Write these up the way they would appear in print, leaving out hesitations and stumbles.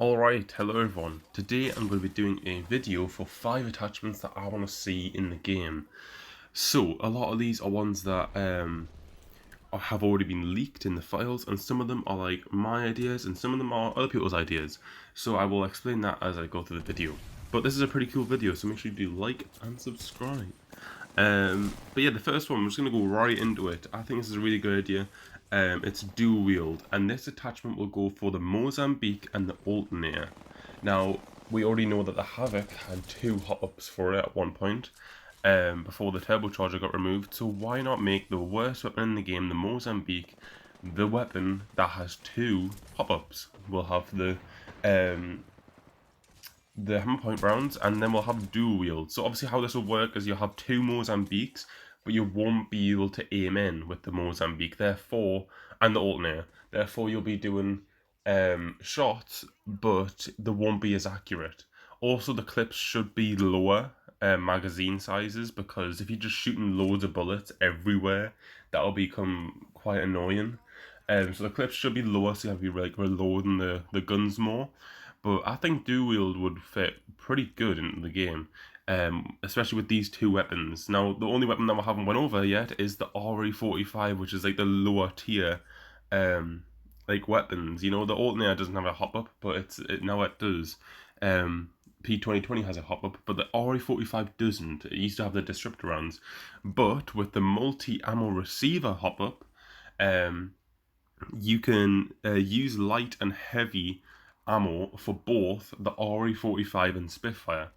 Alright, hello everyone. Today I'm going to be doing a video for 5 attachments that I want to see in the game. So, a lot of these are ones that have already been leaked in the files, and some of them are like my ideas and some of them are other people's ideas. So I will explain that as I go through the video. But this is a pretty cool video, so make sure you do like and subscribe. But yeah, the first one, I'm just going to go right into it. I think this is a really good idea. It's dual wield, and this attachment will go for the Mozambique and the Alternator. Now, we already know that the Havoc had 2 hop-ups for it at one point, before the turbocharger got removed, so why not make the worst weapon in the game, the Mozambique, the weapon that has 2 hop-ups? We'll have the hammer point rounds, and then we'll have dual wield. So obviously how this will work is you'll have 2 Mozambiques, but you won't be able to aim in with the Mozambique, therefore, and the Alternator. Therefore you'll be doing shots, but they won't be as accurate. Also, the clips should be lower magazine sizes, because if you're just shooting loads of bullets everywhere, that'll become quite annoying. So the clips should be lower, so you have to be like reloading the guns more. But I think dual wield would fit pretty good into the game, especially with these 2 weapons. Now, the only weapon that we haven't went over yet is the 𝗲𝘂𝗁𝗁𝗲, which is like the lower tier, like weapons. You know, the Alternator doesn't have a hop-up, but now it does. P2020 has a hop-up, but the 𝗲𝘂𝗁𝗁𝗲 doesn't. It used to have the disruptor rounds. But with the multi-ammo receiver hop-up, you can use light and heavy ammo for both the 𝗲𝘂𝗁𝗁𝗲 and Spitfire.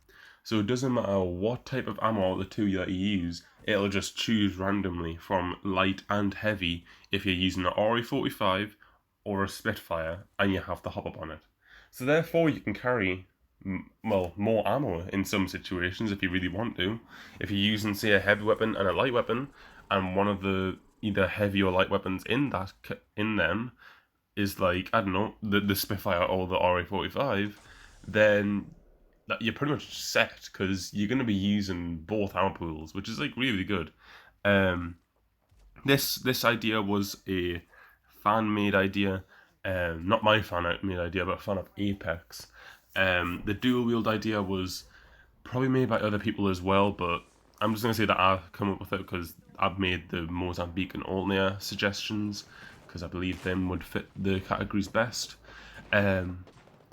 So it doesn't matter what type of ammo out of the 2 that you use, it'll just choose randomly from light and heavy if you're using an 𝗲𝘂𝗁𝗁𝗲 or a Spitfire and you have the hop-up on it. So therefore you can carry, well, more ammo in some situations if you really want to. If you're using, say, a heavy weapon and a light weapon, and one of the either heavy or light weapons in them is like, I don't know, the Spitfire or the 𝗲𝘂𝗁𝗁𝗲, then you're pretty much set, because you're going to be using both ammo pools, which is like really good. This idea was a fan-made idea, not my fan-made idea, but a fan of Apex. The dual wield idea was probably made by other people as well, but I'm just going to say that I've come up with it because I've made the Mozambique and Alternator suggestions, because I believe them would fit the categories best.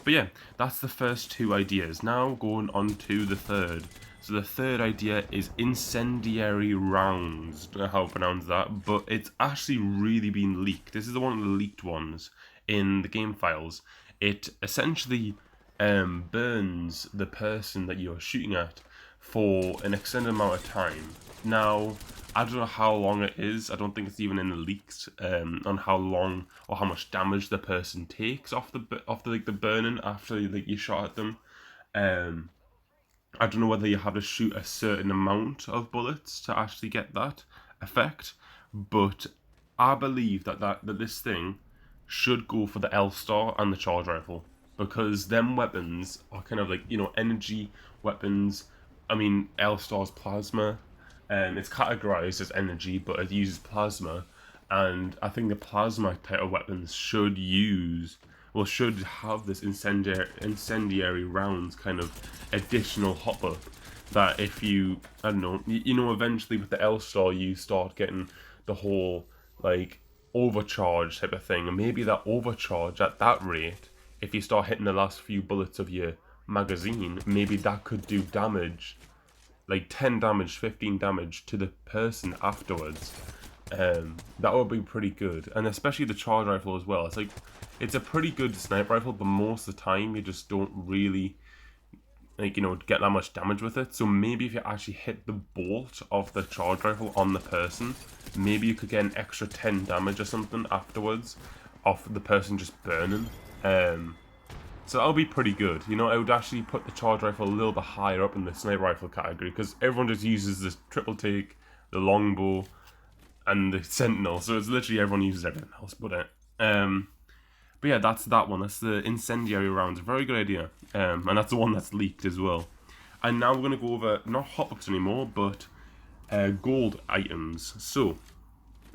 But yeah, that's the first 2 ideas. Now going on to the third. So the third idea is incendiary rounds. Don't know how to pronounce that, but it's actually really been leaked. This is one of the leaked ones in the game files. It essentially burns the person that you're shooting at for an extended amount of time. Now, I don't know how long it is. I don't think it's even in the leaks on how long or how much damage the person takes off the burning after you shot at them. I don't know whether you have to shoot a certain amount of bullets to actually get that effect, but I believe that this thing should go for the 𝗨 and the charge rifle, because them weapons are kind of like, you know, energy weapons. I mean, 𝗨's plasma. It's categorized as energy, but it uses plasma, and I think the plasma type of weapons should have this incendiary rounds kind of additional hop-up, that if you, I don't know, you know, eventually with the 𝗨 you start getting the whole, like, overcharge type of thing, and maybe that overcharge at that rate, if you start hitting the last few bullets of your magazine, maybe that could do damage, like 10 damage, 15 damage to the person afterwards. That would be pretty good, and especially the charge rifle as well. It's a pretty good sniper rifle, but most of the time you just don't really, like, you know, get that much damage with it. So maybe if you actually hit the bolt of the charge rifle on the person, maybe you could get an extra 10 damage or something afterwards off the person just burning. So that'll be pretty good. You know, I would actually put the charge rifle a little bit higher up in the sniper rifle category, because everyone just uses this triple take, the longbow, and the sentinel. So it's literally everyone uses everything else but it. But yeah, that's that one. That's the incendiary rounds. A very good idea. And that's the one that's leaked as well. And now we're going to go over, not hot-ups anymore, but gold items. So,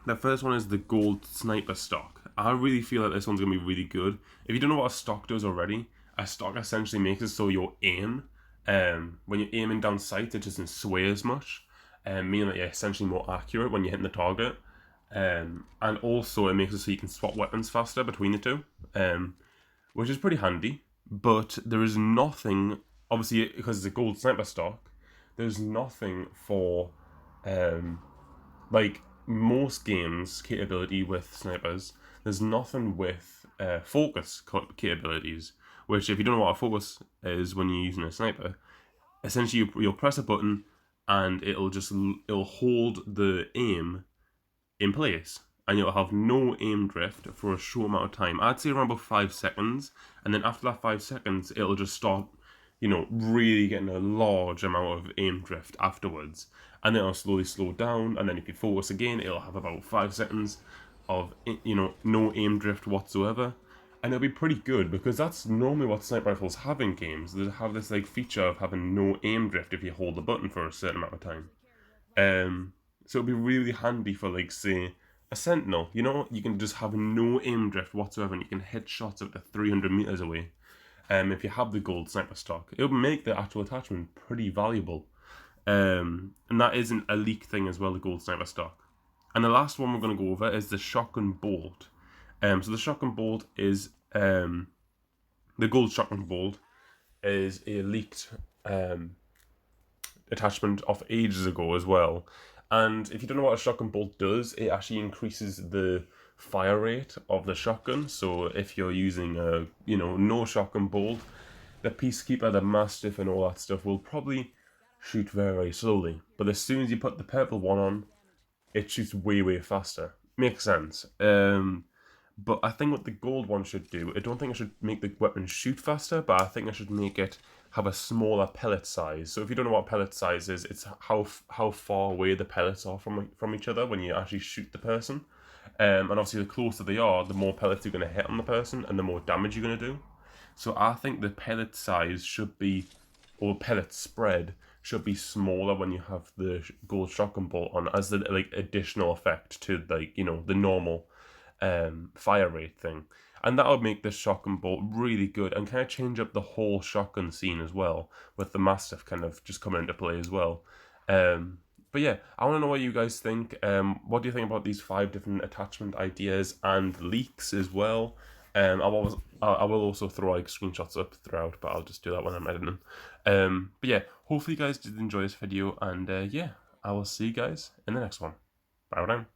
the first one is the gold sniper stock. I really feel like this one's going to be really good. If you don't know what a stock does already, a stock essentially makes it so your aim, when you're aiming down sight, it doesn't sway as much, meaning that you're essentially more accurate when you're hitting the target. And also it makes it so you can swap weapons faster between the two, which is pretty handy. But there is nothing, obviously, because it's a gold sniper stock, there's nothing for like most games capability with snipers. There's nothing with focus capabilities, which, if you don't know what a focus is when you're using a sniper, essentially you'll press a button and it'll hold the aim in place, and you'll have no aim drift for a short amount of time. I'd say around about 5 seconds, and then after that 5 seconds, it'll just start, really getting a large amount of aim drift afterwards, and then it'll slowly slow down, and then if you focus again, it'll have about 5 seconds of, no aim drift whatsoever. And it'll be pretty good, because that's normally what sniper rifles have in games. They have this like feature of having no aim drift if you hold the button for a certain amount of time. So it'll be really handy for, like, say, a sentinel. You can just have no aim drift whatsoever, and you can hit shots up to 300 meters away. If you have the gold sniper stock, it'll make the actual attachment pretty valuable. And that isn't a leak thing as well, the gold sniper stock. And the last one we're going to go over is the shotgun bolt. So the shotgun bolt is the gold shotgun bolt is a leaked attachment of ages ago as well. And if you don't know what a shotgun bolt does, it actually increases the fire rate of the shotgun. So if you're using a no shotgun bolt, the Peacekeeper, the Mastiff, and all that stuff will probably shoot very, very slowly. But as soon as you put the purple one on, it shoots way, way faster. Makes sense. But I think what the gold one should do, I don't think it should make the weapon shoot faster, but I think it should make it have a smaller pellet size. So if you don't know what pellet size is, it's how far away the pellets are from each other when you actually shoot the person. And obviously the closer they are, the more pellets you're going to hit on the person and the more damage you're going to do. So I think the pellet size should be, or pellet spread, should be smaller when you have the gold shotgun bolt on, as the additional effect to the normal fire rate thing. And that'll make this shotgun bolt really good and kind of change up the whole shotgun scene as well, with the Mastiff kind of just coming into play as well. But yeah, I want to know what you guys think. What do you think about these 5 different attachment ideas and leaks as well? I will also throw screenshots up throughout, but I'll just do that when I'm editing. But yeah, hopefully you guys did enjoy this video, and yeah, I will see you guys in the next one. Bye now.